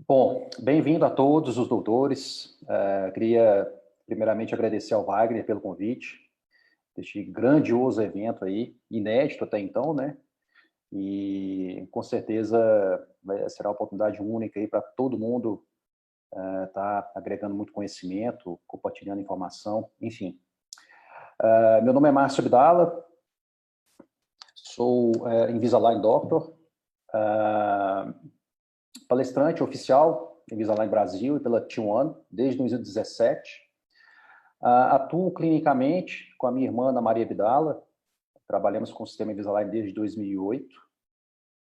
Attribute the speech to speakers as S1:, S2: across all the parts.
S1: Bom, bem-vindo a todos os doutores. Queria primeiramente agradecer ao Wagner pelo convite, deste grandioso evento aí, inédito até então, né? E com certeza será uma oportunidade única aí para todo mundo estar agregando muito conhecimento, compartilhando informação, enfim. Meu nome é Márcio Abdala, sou Invisalign Doctor, palestrante oficial Invisalign Brasil e pela T1 desde 2017. Atuo clinicamente com a minha irmã Ana Maria Abdala, trabalhamos com o sistema Invisalign desde 2008,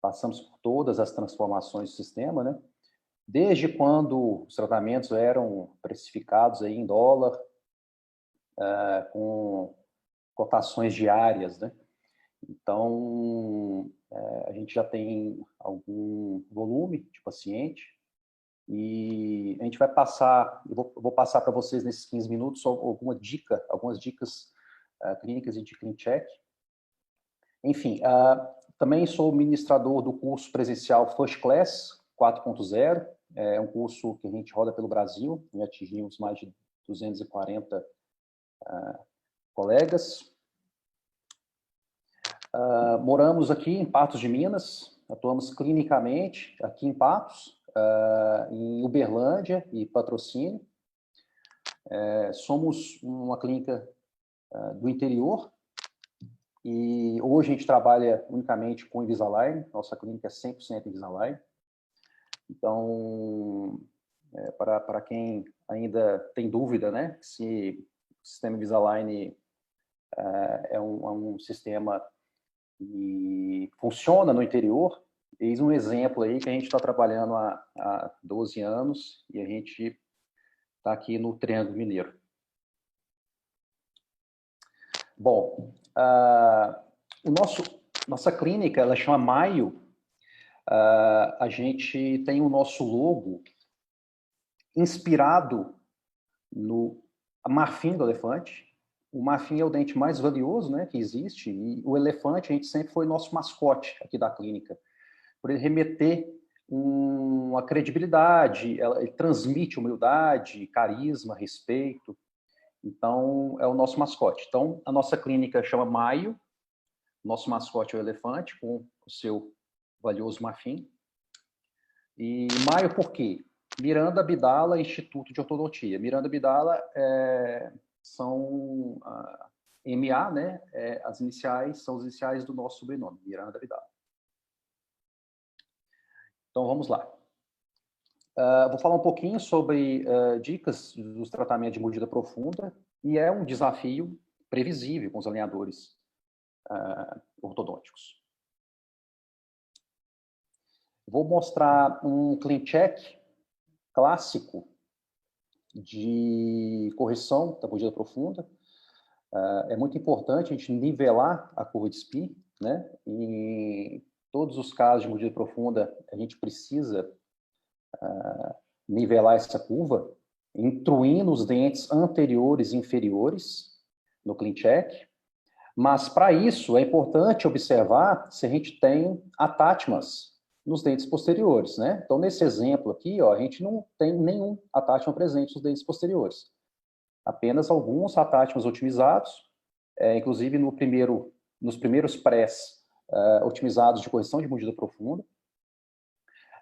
S1: passamos por todas as transformações do sistema, né? Desde quando os tratamentos eram precificados aí em dólar, com cotações diárias, né? Então, a gente já tem algum volume de paciente e a gente vai passar, eu vou passar para vocês nesses 15 minutos algumas dicas clínicas e de ClinCheck. Enfim, também sou ministrador do curso presencial First Class 4.0, é um curso que a gente roda pelo Brasil, e atingimos mais de 240 colegas. Moramos aqui em Patos de Minas, atuamos clinicamente aqui em Patos, em Uberlândia e Patrocínio. Somos uma clínica do interior e hoje a gente trabalha unicamente com Invisalign, nossa clínica é 100% Invisalign. Então, para quem ainda tem dúvida, né, se o sistema Invisalign é um sistema que funciona no interior, eis um exemplo aí que a gente está trabalhando há 12 anos e a gente está aqui no Triângulo Mineiro. Bom, nossa clínica, ela chama Maio. A gente tem o nosso logo inspirado no marfim do elefante. O marfim é o dente mais valioso, né, que existe, e o elefante, a gente sempre foi nosso mascote aqui da clínica, por ele remeter uma credibilidade, ele transmite humildade, carisma, respeito. Então, é o nosso mascote. Então, a nossa clínica chama Maio, nosso mascote é o elefante, com o seu valioso marfim. E Maio por quê? Miranda Abdala Instituto de Ortodontia. Miranda Abdala são MA, né? As iniciais são os iniciais do nosso sobrenome, Miranda Abdala. Então, vamos lá. Vou falar um pouquinho sobre dicas dos tratamentos de mordida profunda, e é um desafio previsível com os alinhadores ortodônticos. Vou mostrar um ClinCheck clássico de correção da mordida profunda. É muito importante a gente nivelar a curva de SPI, né? Em todos os casos de mordida profunda, a gente precisa nivelar essa curva, intruindo os dentes anteriores e inferiores no ClinCheck. Mas, para isso, é importante observar se a gente tem attachments nos dentes posteriores, né? Então, nesse exemplo aqui, ó, a gente não tem nenhum attachment presente nos dentes posteriores. Apenas alguns attachments otimizados, inclusive nos primeiros prés otimizados de correção de mordida profunda.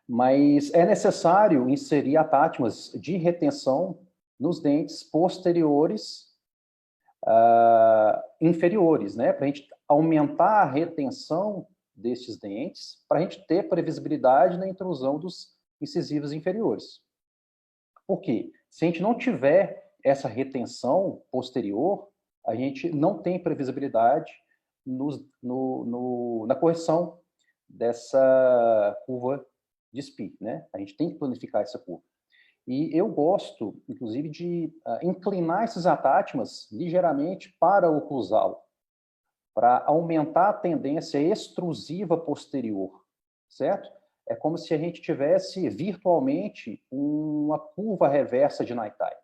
S1: Mas é necessário inserir attachments de retenção nos dentes posteriores inferiores, né? Para a gente aumentar a retenção destes dentes, para a gente ter previsibilidade na intrusão dos incisivos inferiores. Por quê? Se a gente não tiver essa retenção posterior, a gente não tem previsibilidade na correção dessa curva de SPI, né? A gente tem que planificar essa curva. E eu gosto, inclusive, de inclinar esses attachments ligeiramente para o oclusal, para aumentar a tendência extrusiva posterior, certo? É como se a gente tivesse virtualmente uma curva reversa de Naitai.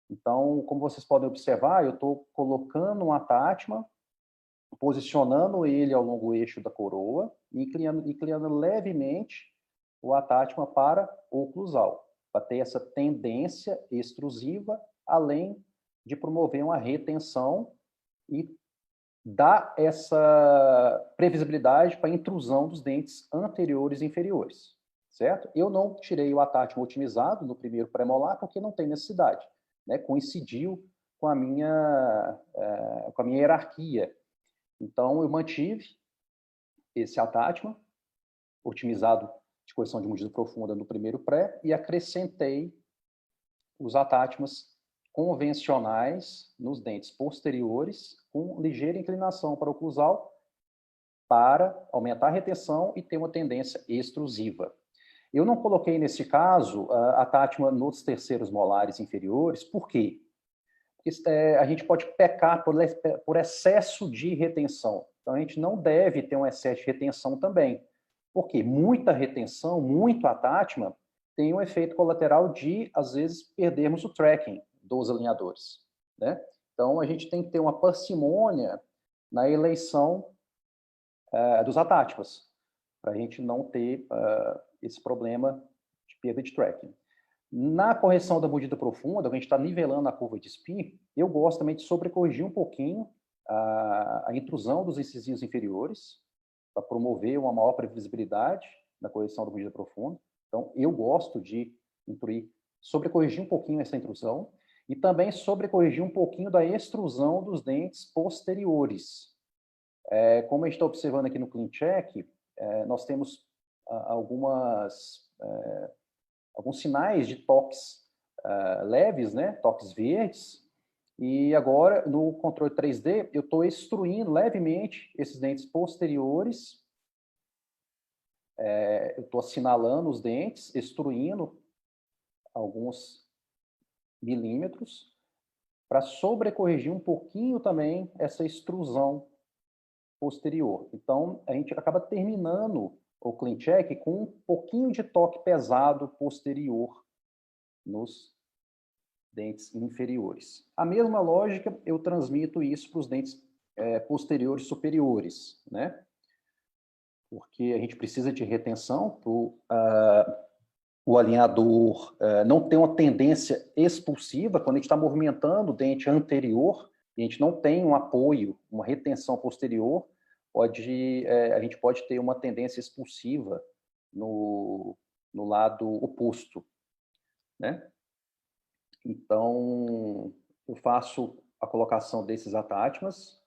S1: Então, como vocês podem observar, eu estou colocando um attachment, posicionando ele ao longo do eixo da coroa, e inclinando levemente o atátma para oclusal, para ter essa tendência extrusiva, além de promover uma retenção e dar essa previsibilidade para a intrusão dos dentes anteriores e inferiores, certo? Eu não tirei o atátma otimizado no primeiro premolar porque não tem necessidade, né? Coincidiu com a minha hierarquia. Então, eu mantive esse atátma otimizado de correção de mordida profunda no primeiro pré e acrescentei os atátmas convencionais nos dentes posteriores com ligeira inclinação para o oclusal para aumentar a retenção e ter uma tendência extrusiva. Eu não coloquei, nesse caso, a atátma nos terceiros molares inferiores, por quê? Porque a gente pode pecar por excesso de retenção. Então, a gente não deve ter um excesso de retenção também. Porque muita retenção, muito atátma, tem um efeito colateral de, às vezes, perdermos o tracking dos alinhadores, né? Então, a gente tem que ter uma parcimônia na eleição dos atátmas, para a gente não ter esse problema de perda de tracking. Na correção da mordida profunda, quando a gente está nivelando a curva de Spear, eu gosto também de sobrecorrigir um pouquinho a intrusão dos incisivos inferiores, para promover uma maior previsibilidade na correção da mordida profunda. Então, eu gosto de sobrecorrigir um pouquinho essa intrusão e também sobrecorrigir um pouquinho da extrusão dos dentes posteriores. Como a gente está observando aqui no Clean Check, nós temos alguns sinais de toques leves, né? Toques verdes, e agora, no controle 3D, eu estou extruindo levemente esses dentes posteriores. Eu estou assinalando os dentes, extruindo alguns milímetros, para sobrecorrigir um pouquinho também essa extrusão posterior. Então, a gente acaba terminando o Clean Check com um pouquinho de toque pesado posterior nos dentes inferiores. A mesma lógica, eu transmito isso para os dentes posteriores superiores, né? Porque a gente precisa de retenção para o alinhador não ter uma tendência expulsiva. Quando a gente está movimentando o dente anterior, e a gente não tem um apoio, uma retenção posterior, a gente pode ter uma tendência expulsiva no lado oposto, né? Então, eu faço a colocação desses atátmas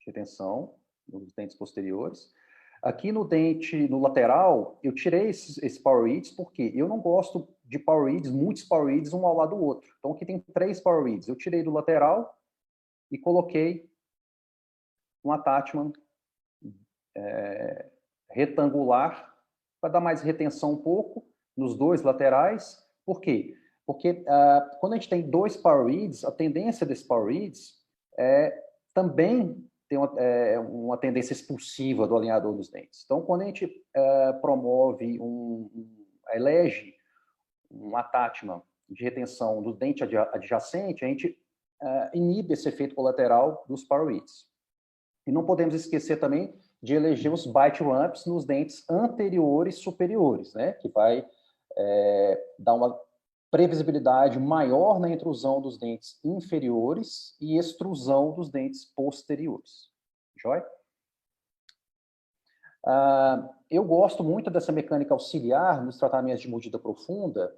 S1: de retenção nos dentes posteriores. Aqui no lateral, eu tirei esse power reeds porque eu não gosto de power reeds, muitos power reeds um ao lado do outro. Então, aqui tem 3 power reeds. Eu tirei do lateral e coloquei um attachment retangular para dar mais retenção um pouco nos 2 laterais. Por quê? Porque quando a gente tem 2 power reeds, a tendência desses power reeds também tem uma tendência expulsiva do alinhador dos dentes. Então, quando a gente promove, elege um attachment de retenção do dente adjacente, a gente inibe esse efeito colateral dos power reeds. E não podemos esquecer também de eleger os bite ramps nos dentes anteriores superiores, né? Que vai dar uma previsibilidade maior na intrusão dos dentes inferiores e extrusão dos dentes posteriores. Joia? Eu gosto muito dessa mecânica auxiliar nos tratamentos de mordida profunda.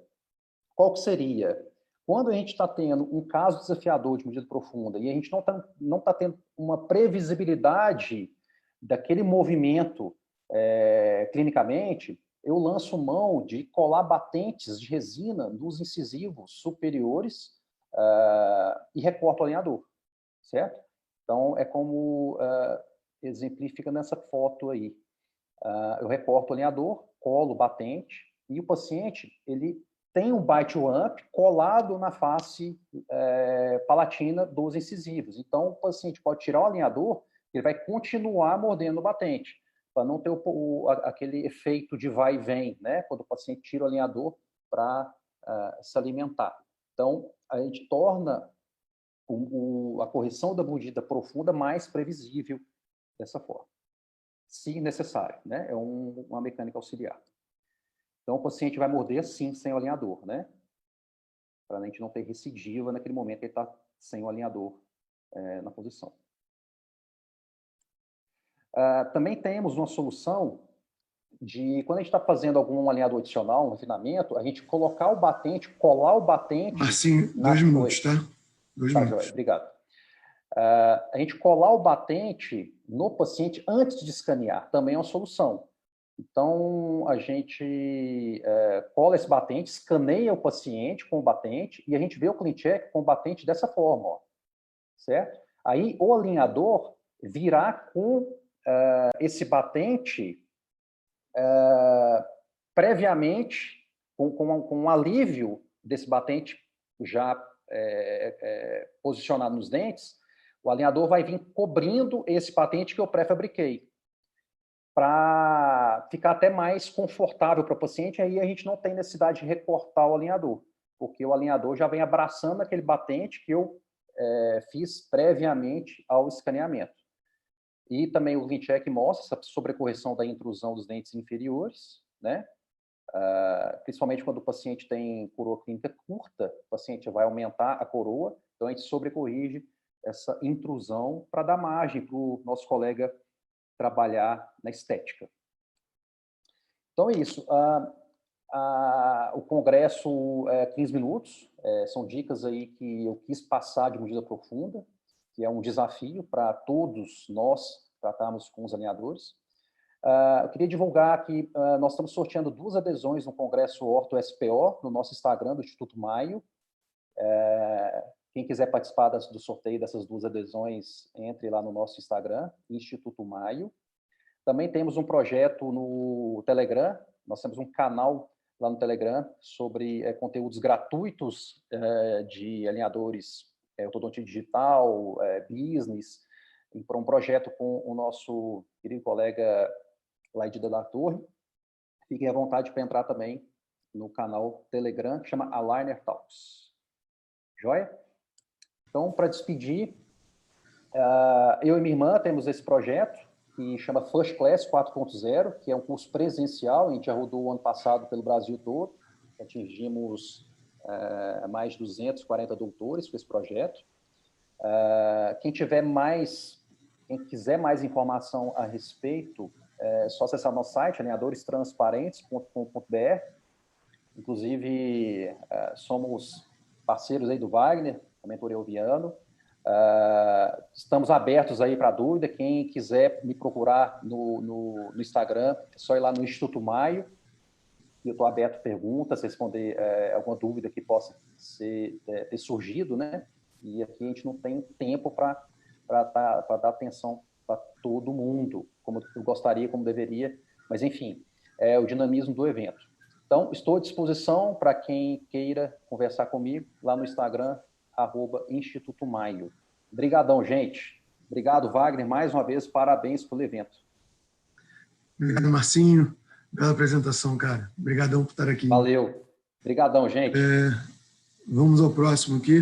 S1: Qual que seria? Quando a gente está tendo um caso desafiador de mordida profunda e a gente não tá tendo uma previsibilidade daquele movimento clinicamente, eu lanço mão de colar batentes de resina nos incisivos superiores e recorto o alinhador, certo? Então, é como exemplifica nessa foto aí. Eu recorto o alinhador, colo batente, e o paciente, ele tem um bite ramp colado na face palatina dos incisivos. Então, o paciente pode tirar o alinhador, ele vai continuar mordendo o batente, para não ter aquele efeito de vai e vem, né? Quando o paciente tira o alinhador para se alimentar. Então, a gente torna a correção da mordida profunda mais previsível dessa forma, se necessário, né? É uma mecânica auxiliar. Então, o paciente vai morder sim, sem o alinhador, né? Para a gente não ter recidiva naquele momento que ele está sem o alinhador na posição. Também temos uma solução de, quando a gente está fazendo algum alinhador adicional, um refinamento, a gente colocar o batente, colar o batente...
S2: Marcinho, 2 minutos, tá? 2 minutos.
S1: Joia, obrigado. A gente colar o batente no paciente antes de escanear também é uma solução. Então, a gente cola esse batente, escaneia o paciente com o batente e a gente vê o ClinCheck com o batente dessa forma, ó, certo? Aí, o alinhador virá com esse batente previamente, com um alívio desse batente já posicionado nos dentes, o alinhador vai vir cobrindo esse batente que eu pré-fabriquei, para ficar até mais confortável para o paciente, aí a gente não tem necessidade de recortar o alinhador, porque o alinhador já vem abraçando aquele batente que eu fiz previamente ao escaneamento. E também o ClinCheck mostra essa sobrecorreção da intrusão dos dentes inferiores, né? Principalmente quando o paciente tem coroa clínica curta, o paciente vai aumentar a coroa, então a gente sobrecorrige essa intrusão para dar margem para o nosso colega trabalhar na estética. Então é isso. O congresso 15 minutos, são dicas aí que eu quis passar de medida profunda, que é um desafio para todos nós tratarmos com os alinhadores. Eu queria divulgar que nós estamos sorteando 2 adesões no Congresso Orto-SPO, no nosso Instagram do Instituto Maio. Quem quiser participar do sorteio dessas 2 adesões, entre lá no nosso Instagram, Instituto Maio. Também temos um projeto no Telegram, nós temos um canal lá no Telegram sobre conteúdos gratuitos de alinhadores ortodontia digital, business, e para um projeto com o nosso querido colega Laide da Torre. Fiquem à vontade para entrar também no canal Telegram, que chama Aligner Talks. Joia? Então, para despedir, eu e minha irmã temos esse projeto, que chama First Class 4.0, que é um curso presencial, a gente já rodou o ano passado pelo Brasil todo, atingimos mais de 240 doutores com esse projeto. Quem quiser mais informação a respeito, é só acessar nosso site, alinhadorestransparentes.com.br. Inclusive, somos parceiros aí do Wagner, da mentoria Oviano. Estamos abertos aí para dúvida. Quem quiser me procurar no Instagram, é só ir lá no Instituto Maio. Eu estou aberto a perguntas, responder alguma dúvida que possa ter surgido, né? E aqui a gente não tem tempo para dar atenção para todo mundo, como eu gostaria, como deveria, mas enfim, é o dinamismo do evento. Então, estou à disposição para quem queira conversar comigo lá no Instagram, @Instituto Maio. Obrigadão, gente. Obrigado, Wagner, mais uma vez, parabéns pelo evento.
S2: Obrigado, Marcinho. Bela apresentação, cara. Obrigadão por estar aqui.
S1: Valeu. Obrigadão, gente.
S2: Vamos ao próximo aqui.